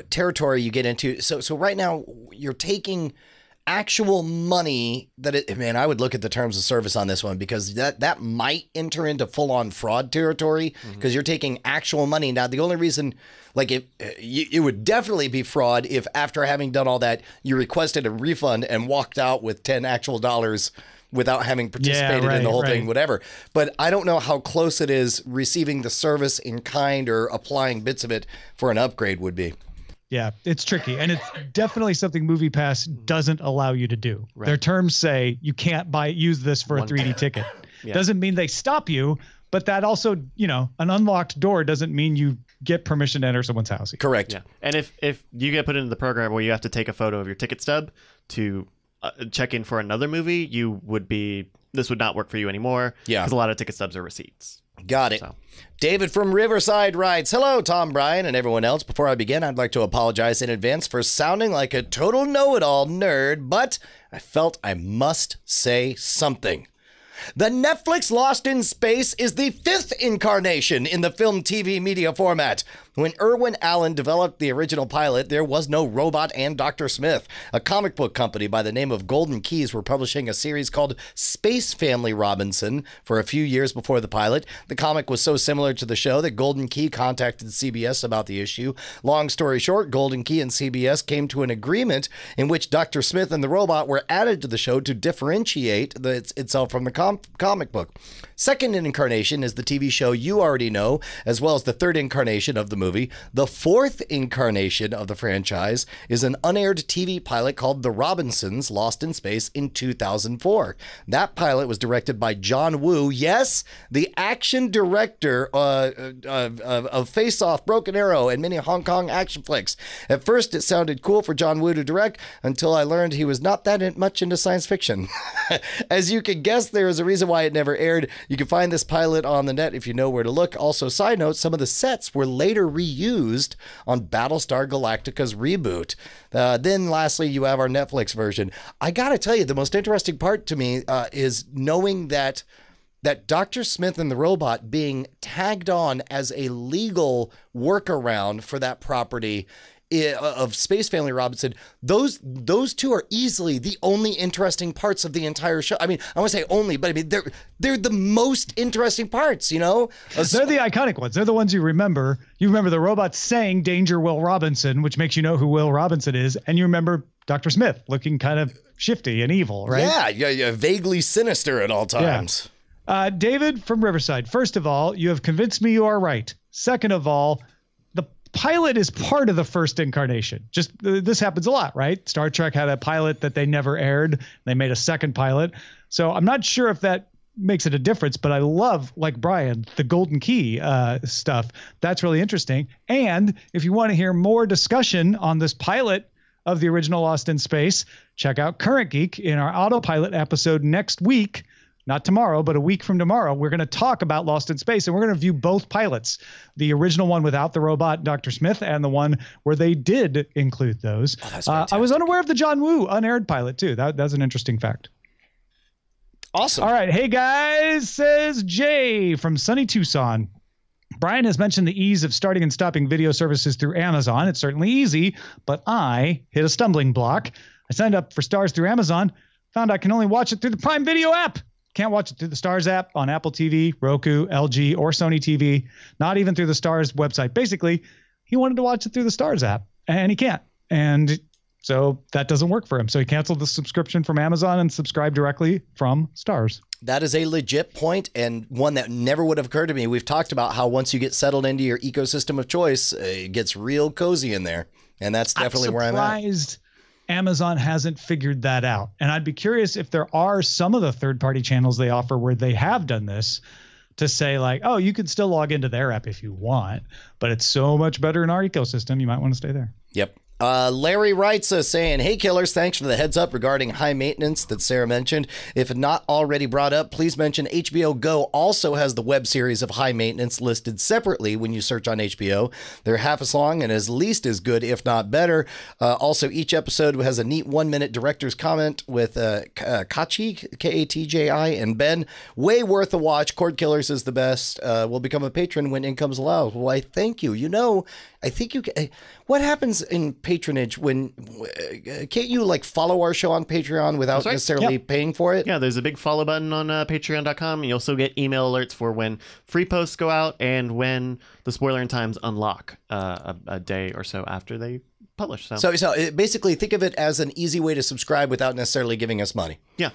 B: territory you get into. So right now you're taking actual money man, I would look at the terms of service on this one, because that might enter into full-on fraud territory, because you're taking actual money. Now, the only reason, like, it would definitely be fraud if after having done all that, you requested a refund and walked out with 10 actual dollars without having participated in the whole thing, whatever. But I don't know how close it is receiving the service in kind or applying bits of it for an upgrade would be.
C: Yeah, it's tricky. And it's definitely something MoviePass doesn't allow you to do. Right. Their terms say you can't use this for a 3D ticket. Yeah. Doesn't mean they stop you, but that also, an unlocked door doesn't mean you get permission to enter someone's house.
B: Correct.
D: Yeah. And if you get put into the program where you have to take a photo of your ticket stub to check in for another movie, this would not work for you anymore. Yeah. Because a lot of ticket stubs are receipts.
B: Got it. So. David from Riverside writes, hello, Tom, Brian, and everyone else. Before I begin, I'd like to apologize in advance for sounding like a total know-it-all nerd, but I felt I must say something. The Netflix Lost in Space is the 5th incarnation in the film TV media format. When Irwin Allen developed the original pilot, there was no robot and Dr. Smith. A comic book company by the name of Golden Keys were publishing a series called Space Family Robinson for a few years before the pilot. The comic was so similar to the show that Golden Key contacted CBS about the issue. Long story short, Golden Key and CBS came to an agreement in which Dr. Smith and the robot were added to the show to differentiate itself from the comic book. Second incarnation is the TV show you already know, as well as the third incarnation of the movie. The fourth incarnation of the franchise is an unaired TV pilot called The Robinsons, Lost in Space in 2004. That pilot was directed by John Woo, yes, the action director of Face Off, Broken Arrow, and many Hong Kong action flicks. At first, it sounded cool for John Woo to direct until I learned he was not that much into science fiction. As you can guess, there is a reason why it never aired. You can find this pilot on the net if you know where to look. Also, side note, some of the sets were later reused on Battlestar Galactica's reboot. Then lastly, you have our Netflix version. I gotta tell you, the most interesting part to me is knowing that Dr. Smith and the robot being tagged on as a legal workaround for that property of Space Family Robinson. Those two are easily the only interesting parts of the entire show. I mean, I want to say only, but I mean they're the most interesting parts, you know?
C: They're the iconic ones. They're the ones you remember. You remember the robot saying "Danger, Will Robinson," which makes you know who Will Robinson is, and you remember Dr. Smith looking kind of shifty and evil, right?
B: Yeah, vaguely sinister at all times.
C: Yeah. David from Riverside, first of all, you have convinced me you are right. Second of all, pilot is part of the first incarnation. Just this happens a lot, right? Star Trek had a pilot that they never aired. They made a second pilot. So I'm not sure if that makes it a difference, but I love, like Brian, the Golden Key stuff. That's really interesting. And if you want to hear more discussion on this pilot of the original Lost in Space, check out Current Geek in our Autopilot episode next week. Not tomorrow, but a week from tomorrow, we're going to talk about Lost in Space, and we're going to view both pilots, the original one without the robot, Dr. Smith, and the one where they did include those.
B: Oh, that's fantastic.
C: I was unaware of the John Woo unaired pilot, too. That's an interesting fact.
B: Awesome.
C: All right. Hey, guys, says Jay from sunny Tucson. Brian has mentioned the ease of starting and stopping video services through Amazon. It's certainly easy, but I hit a stumbling block. I signed up for Stars through Amazon, found I can only watch it through the Prime Video app. Can't watch it through the Stars app on Apple TV, Roku, LG, or Sony TV, not even through the Stars website. Basically, he wanted to watch it through the Stars app, and he can't. And so that doesn't work for him. So he canceled the subscription from Amazon and subscribed directly from Stars.
B: That is a legit point, and one that never would have occurred to me. We've talked about how once you get settled into your ecosystem of choice, it gets real cozy in there. And that's definitely where I'm at.
C: Surprised Amazon hasn't figured that out. And I'd be curious if there are some of the third-party channels they offer where they have done this to say like, oh, you can still log into their app if you want, but it's so much better in our ecosystem. You might want to stay there.
B: Yep. Larry writes saying, "Hey Killers, thanks for the heads up regarding high maintenance that Sarah mentioned. If not already brought up, please mention HBO Go also has the web series of High Maintenance listed separately when you search on HBO. They're half as long and at least as good, if not better. Also, each episode has a neat 1-minute director's comment with Kachi, K-A-T-J-I, and Ben. Way worth a watch. Cordkillers is the best. Will become a patron when incomes allow." Why, thank you. You know, I think you can. What happens in patronage when can't you like follow our show on Patreon without necessarily paying for it?
D: Yeah, there's a big follow button on patreon.com. You also get email alerts for when free posts go out and when the spoiler in times unlock a day or so after they publish. So
B: basically think of it as an easy way to subscribe without necessarily giving us money.
D: Yeah.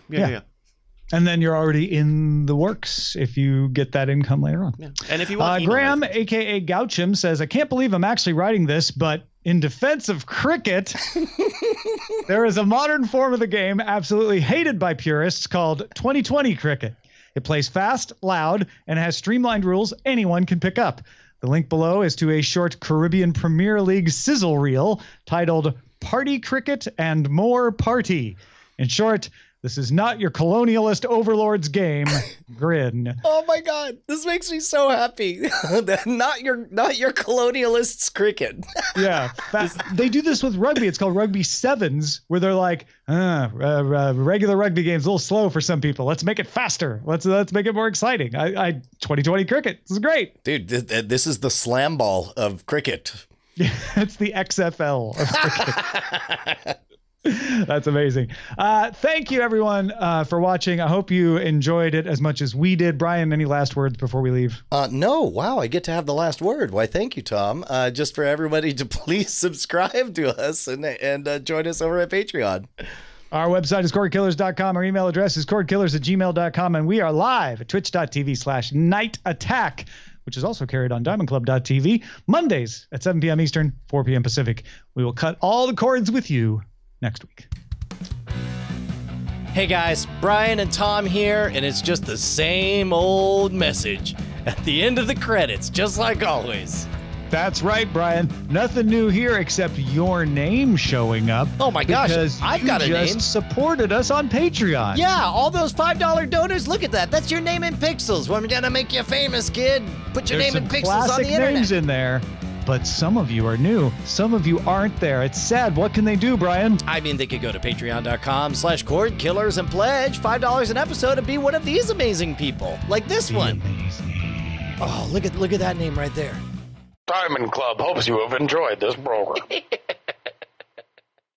C: And then you're already in the works if you get that income later on.
D: Yeah. And if you want
C: Graham, a.k.a. Gouchim, says, "I can't believe I'm actually writing this, but in defense of cricket, there is a modern form of the game absolutely hated by purists called 2020 cricket. It plays fast, loud, and has streamlined rules anyone can pick up. The link below is to a short Caribbean Premier League sizzle reel titled Party Cricket and More Party. In short, This is not your colonialist overlords game. Grin.
B: Oh my God, this makes me so happy. not your colonialists cricket.
C: Yeah, they do this with rugby. It's called rugby sevens, where they're like, regular rugby game's a little slow for some people. Let's make it faster. Let's make it more exciting. 2020 cricket. This is great,
B: dude. This is the slam ball of cricket.
C: Yeah, it's the XFL of cricket. That's amazing. Thank you, everyone, for watching. I hope you enjoyed it as much as we did. Brian, any last words before we leave?
B: No. Wow, I get to have the last word. Why, thank you, Tom. Just for everybody to please subscribe to us and join us over at Patreon.
C: Our website is cordkillers.com. Our email address is cordkillers@gmail.com. And we are live at twitch.tv/nightattack, which is also carried on diamondclub.tv, Mondays at 7 p.m. Eastern, 4 p.m. Pacific. We will cut all the cords with you next week.
B: Hey guys, Brian and Tom here, and it's just the same old message at the end of the credits, just like always.
C: That's right, Brian. Nothing new here except your name showing up.
B: Oh my gosh, I've got a name.
C: You just supported us on Patreon.
B: Yeah, all those $5 donors. Look at that. That's your name in pixels. We're gonna make you famous, kid. Put your name in pixels on the internet.
C: There's names in there. But some of you are new. Some of you aren't there. It's sad. What can they do, Brian?
B: I mean, they could go to patreon.com/cordkillers and pledge $5 an episode and be one of these amazing people. Like this one.
C: Amazing.
B: Oh, look at that name right there.
E: Diamond Club hopes you have enjoyed this program.